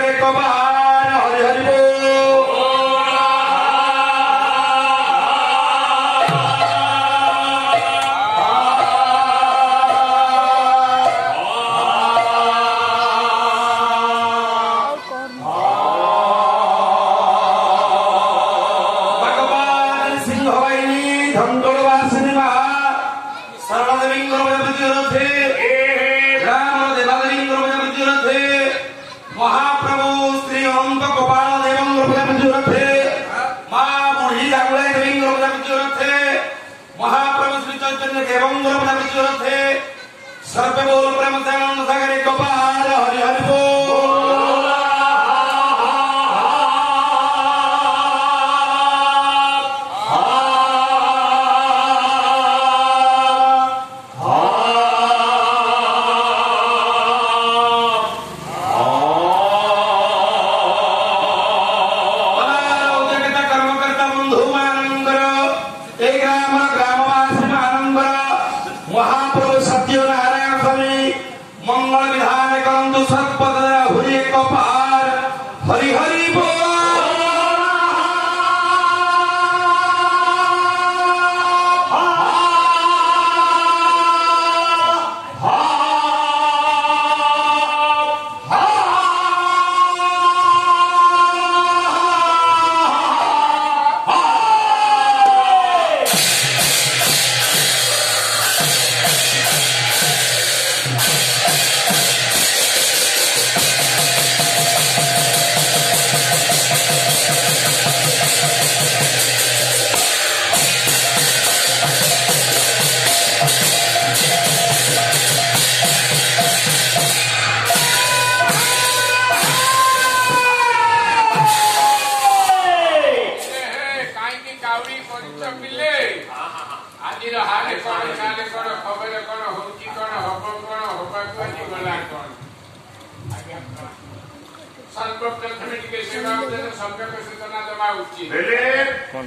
सागर कबार हरि हरि बोल। सर्व बोल प्रेम सागर कबार हरि हरि बोल। कर्मकर्ता बंधु मानंदर ए ग्रामवासी मानंदर महाप्रभु सत्यनारायण मंगल विधान करंतु सर्पद हुए कपार हरि हरि बोल।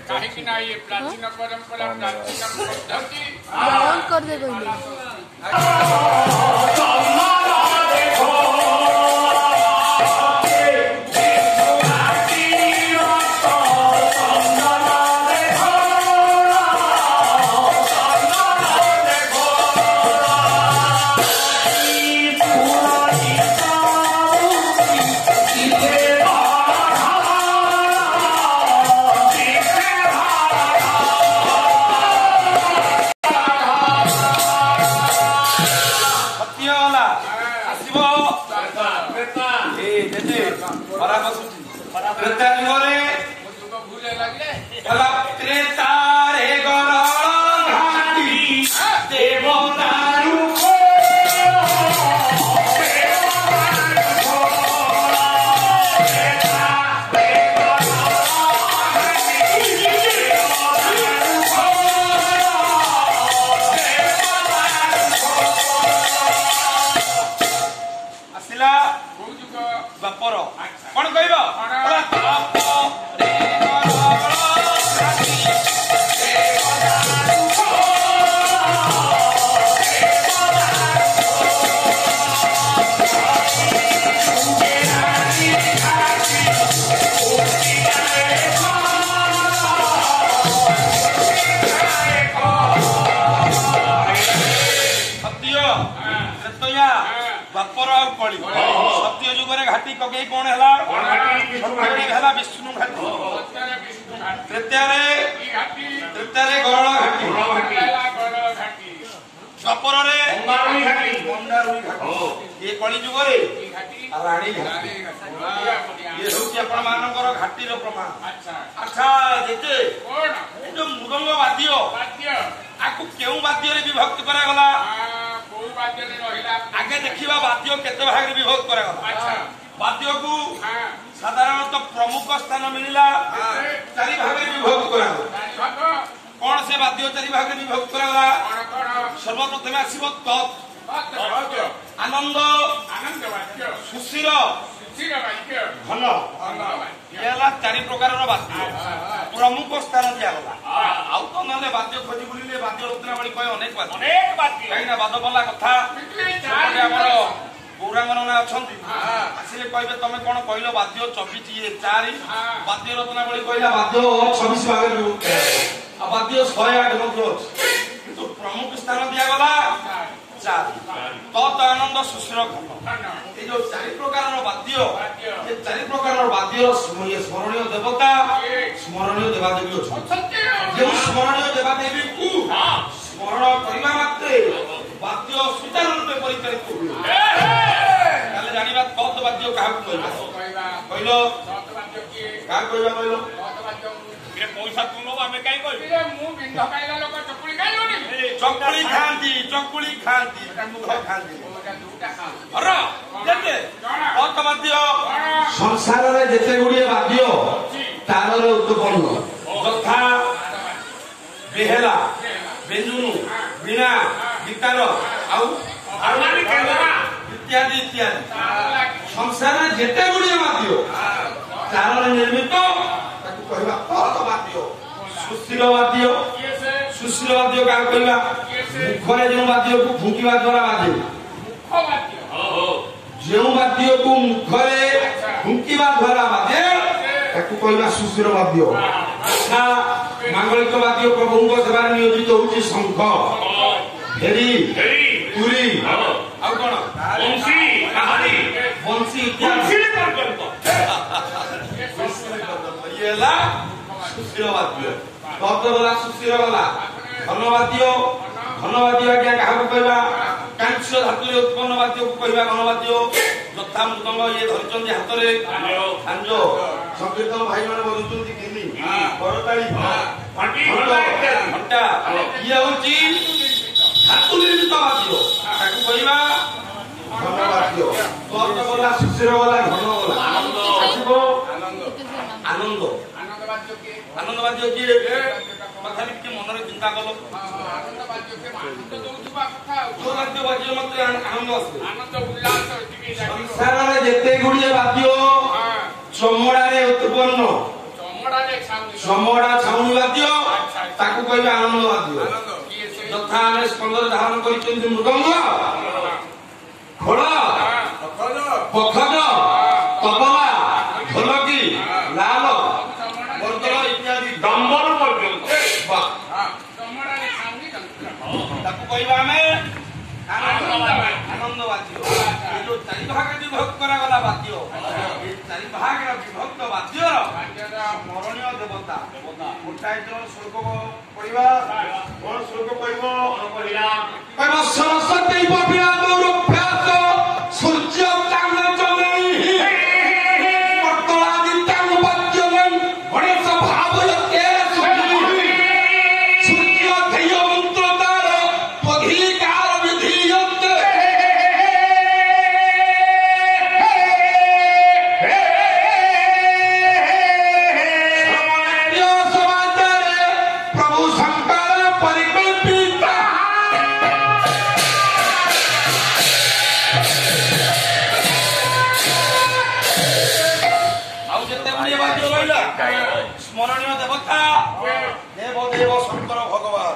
कहीं ना ये प्राचीन परंपरा प्राचीन पद्धति कर दे सत्य जुगर घाटी कगे कौन है विष्णु घाटी तृतीय गौड़ घाटी द्वापर मंडारुई घाटी ये कली जुगर राणी घाटी ये हूँ आपण मानकर घाटीर प्रमाण। अच्छा जेजे जो मृदंग वाद्य आपको केउ वाद्य विभक्त करागला आगे देखा वाद्य केते भाग विभक्त करागला वाद्य को साधारणतः प्रमुख स्थान मिलला चारि भाग विभक्त करागला कौन से वाद्य चारि भाग विभक्त करागला सर्वप्रथम आसीबो तत् आनंद सुशील घन चारि प्रकार वाद्य प्रमुख स्थान दिगला आउ तो ना वाद्य खोजी बुलिले वाद्य रत्नावली कहे अनेक वाद्य कहीं बादबला कथा ଗୌରାଙ୍ଗ ନନା ଅଛନ୍ତି ଆସିଲେ କହିବେ ତମେ କଣ କହିଲ ବାଦ୍ୟ 24 ବାଦ୍ୟ ରତ୍ନାବଳୀ କହିଲା ବାଦ୍ୟ 26 ଭାଗରେ ଆଉ ବାଦ୍ୟ 108 ମଧ୍ୟ ଅଛି କିନ୍ତୁ ପ୍ରମୁଖ ସ୍ଥାନ ଦିଆଗଲା 4 ତତ୍ ଆନନ୍ଦ ସୁଶୀଳ ଘନ এই যে 4 প্রকারର বাদ্য এই 4 প্রকারର বাদ্যର স্মরণীয় দেবতা স্মরণীয় দেবাদেবী অଛନ୍ତି যে স্মরণীয় দেবাদেবীକୁ ସ୍ମରଣ କରିବା ମାତ୍ରେ ବାଦ୍ୟ ସୁଚାରୁ ରୂପେ ପରିଚାଳିତ ହୁଏ ତାହେଲେ ଜାଣିବା ତତ୍ ବାଦ୍ୟ କାହାକୁ କହିବା କହିଲ କାହାକୁ କହିବା କହିଲ ପଇସା ତୁ ନବ ଆମେ କାଇଁ କହିବୁ ମୁଁ ବିନ୍ଧ ଖାଇଲା ଲୋକ ଚକୁଳି ଖାଇବନି ଚକୁଳି ଖାଆନ୍ତି ମୁଖ ଖାଆନ୍ତି ତତ୍ ବାଦ୍ୟ ସଂସାରରେ ଯେତେ ଗୁଡିଏ ବାଦ୍ୟ ତାରର ଉତ୍ପନ୍ନ ଯଥା ବେହେଲା ବେଞ୍ଜୁନୁ ବୀଣା ଗୀତାର ଆଉ ଇତ୍ୟାଦି ଇତ୍ୟାଦି ସଂସାରରେ ଯେତେ ଗୁଡିଏ ବାଦ୍ୟ ତାରର ନିର୍ମିତ ତାକୁ କହିବା ତତ୍ ବାଦ୍ୟ ସୁଶୀଳ ବାଦ୍ୟ କାହାକୁ କହିବା ମୁଖରେ ଯେଉଁ ବାଦ୍ୟକୁ ଫୁଙ୍କିବା ଦ୍ୱାରା ବାଜେ ଯେଉଁ ବାଦ୍ୟକୁ ମୁଖରେ ଫୁଙ୍କିବା ଦ୍ୱାରା ବାଜେ ତାକୁ କହିବା ସୁଶୀଳ ବାଦ୍ୟ ମାଙ୍ଗଳିକ ବାଦ୍ୟ ପ୍ରଭୁଙ୍କ ସେବାରେ ନିୟୋଜିତ ହଉଛି ଶଙ୍ଖ ଭେରି ତୁରୀ ଆଉ କଣ ବଂଶୀ ଇତ୍ୟାଦି ଇଏ ହେଲା ସୁଶୀଳ ବାଦ୍ୟ ତତ୍ ଗଲା ସୁଶୀଳ ଗଲା ଘନବାଦ୍ୟ ଆଜ୍ଞା କାହାକୁ କହିବା କାଂସ୍ୟ ଧାତୁରେ ଉତ୍ପନ୍ନ ବାଦ୍ୟକୁ କହିବା ଘନବାଦ୍ୟ ଯଥା ମୃଦଙ୍ଗ ଇଏ ଧରିଛନ୍ତି ହାତରେ ଝାଞ୍ଜ ସଂକୀର୍ତ୍ତନ ଭାଇମାନେ ବଜୁଛନ୍ତି ଗିନି କରତାଳି ଘଣ୍ଟା ଇଏ ହଉଛି ଧାତୁ ନିର୍ମିତ ବାଦ୍ୟ ତାକୁ କହିବା ଘନବାଦ୍ୟ ତତ୍ ଗଲା ସୁଶୀଳ ଗଲା ଘନ ଗଲା ଆସିବ ଆନନ୍ଦ ବାଦ୍ୟ କିଏ ତଥାପି ଟିକେ ମନରେ ଚିନ୍ତା କଲ ସଂସାରରେ ଯେତେ ଗୁଡିଏ ବାଦ୍ୟ ଚମଡାରେ ଉତ୍ପନ୍ନ ଚମଡା ଛାଉଣି ବାଦ୍ୟ ତାକୁ କହିବେ ଆନନ୍ଦ ବାଦ୍ୟ ଯଥା ଆମେ ସ୍କନ୍ଦରେ ଧାରଣ କରିଛନ୍ତି ମୃଦଙ୍ଗ ଖୋଳ ପଖଜ ତବଲା ଢୋଲକି ଲାଲ ବର୍ଦ୍ଦଳ ଇତ୍ୟାଦି ଡମ୍ବର ପର୍ଯ୍ୟନ୍ତ ତାକୁ କହିବା ଆମେ ଆନନ୍ଦ ବାଦ୍ୟ ଏ ଯୋଉ 4 ଭାଗରେ ବିଭକ୍ତ କରାଗଲା ବାଦ୍ୟ ଏ 4 ଭାଗରେ ବିଭକ୍ତ ବାଦ୍ୟର ସ୍ମରଣୀୟ ଦେବତା ଗୋଟାଏ ଜଣ ଶ୍ଲୋକ ପଢିବା କଣ ଶ୍ଲୋକ କହିବ କହିବ ସରସ୍ୱତୀ ପବିଆ ଗୌରଭ୍ୟାସ ସୂର୍ଯ୍ୟ ଚାନ୍ଦ ଚଲେଇ ସ୍ମରଣୀୟ ଦେବତା ଦେବ ଶଙ୍କର ଭଗବାନ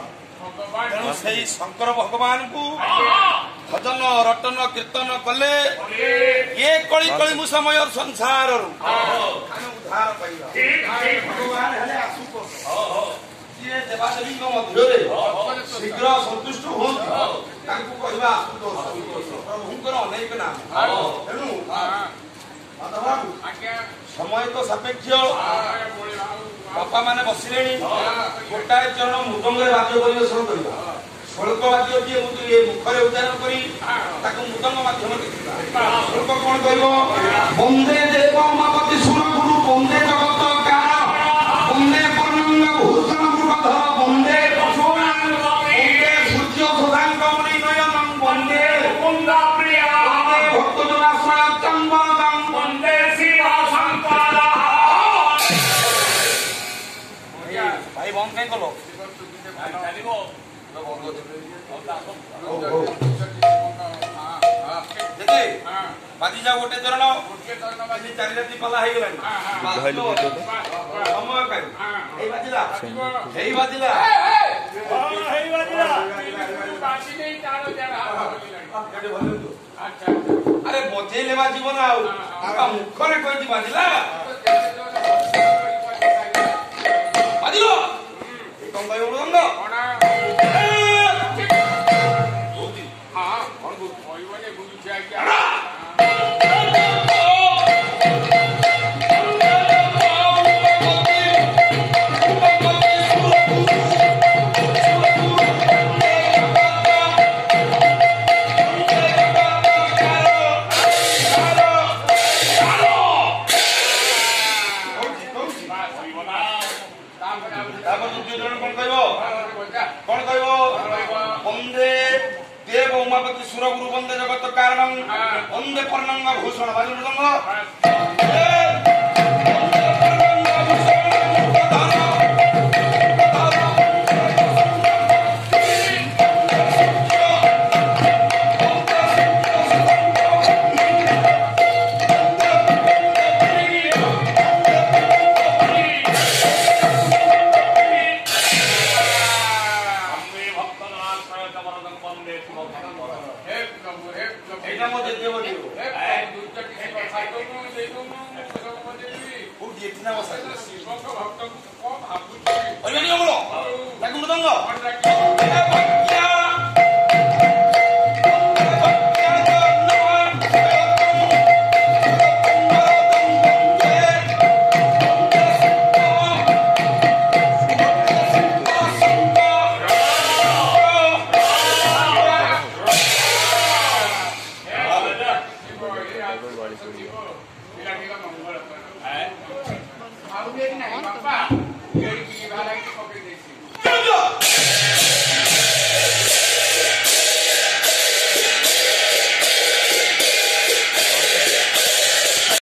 ତେଣୁ ସେଇ ଶଙ୍କର ଭଗବାନଙ୍କୁ ଭଜନ ରଟନ କୀର୍ତ୍ତନ କଲେ ଏ କଳି କଳି ମୁଁ ସମୟ ସଂସାରରୁ ଉଦ୍ଧାର ପାଇବା ଭଗବାନ ହେଲେ ଆଶୁତୋଷ ଯିଏ ଦେବାଦେବୀଙ୍କ ମଧ୍ୟରେ ଶୀଘ୍ର ସନ୍ତୁଷ୍ଟ ହୁଅନ୍ତି ତାଙ୍କୁ କହିବା ଆଶୁତୋଷ ପ୍ରଭୁଙ୍କର ଅନେକ ନାମ ତେଣୁ ସମୟ ତ ସାପେକ୍ଷ ବାପା ମାନେ ବସିଲେଣି ଗୋଟାଏ ଚରଣ ମୃଦଙ୍ଗରେ ବାଦ୍ୟ ପରିବେଷଣ କରିବା ଶ୍ଲୋକ ବାଦ୍ୟ କିଏ ମୁଖରେ ଉଚ୍ଚାରଣ କରି ତାକୁ ମୃଦଙ୍ଗ ମାଧ୍ୟମରେ ଦେଖିବା ଶ୍ଲୋକ କଣ କହିବ ବନ୍ଦେ ଦେବ ମାପତି ଶୁଣ ଗୁରୁ ବନ୍ଦେ ଜଗତ କାର ବନ୍ଦେ ପର୍ଣ୍ଣଙ୍ଗ ଭୂଷଣ ମୃଗଧ ବନ୍ଦେ ସୂର୍ଯ୍ୟ ସୁଧାଙ୍କ ମୁନି ନୟନ ବନ୍ଦେ ଭକ୍ତ ଜନାଶ୍ରୟ ଚମ୍ବରଦଂ ବନ୍ଦେ ଶିବ ଶଙ୍କର ଭାଇ ବନ୍ଦ କାଇଁ କଲ ବାଜି ଯାଉ ଗୋଟେ ଚରଣ 4 ରାତି ପାଲା ହେଇଗଲାଣି ସମୟ କାଇଁ ଏଇ ବାଜିଲା ଆଚ୍ଛା ଆରେ ବଜେଇଲେ ବାଜିବ ନା ଆଉ ତା ମୁଖରେ କହିଛି ବାଜିଲା ବାଜିବ କଣ କହିବ ମୃଦଙ୍ଗ କଣ ହଁ କଣ କହିବନି ବୁଝୁଛି ଆଜ୍ଞା ତାପରେ ଦ୍ୱିତୀୟ ଜଣ କଣ କହିବ କଣ କହିବ ବନ୍ଦେ ଦେବ ଉମାପତି ସୁରଗୁରୁ ବନ୍ଦେ ଜଗତ କାରଣ ବନ୍ଦେ ପର୍ଣ୍ଣଙ୍ଗ ଭୂଷଣ ବାଜୁ ମୃଦଙ୍ଗ এইটা মধ্যে দেব দিব খুব দিয়ে না বসা ওই নিয়ে বলো তাকে মৃদঙ্গ Bapak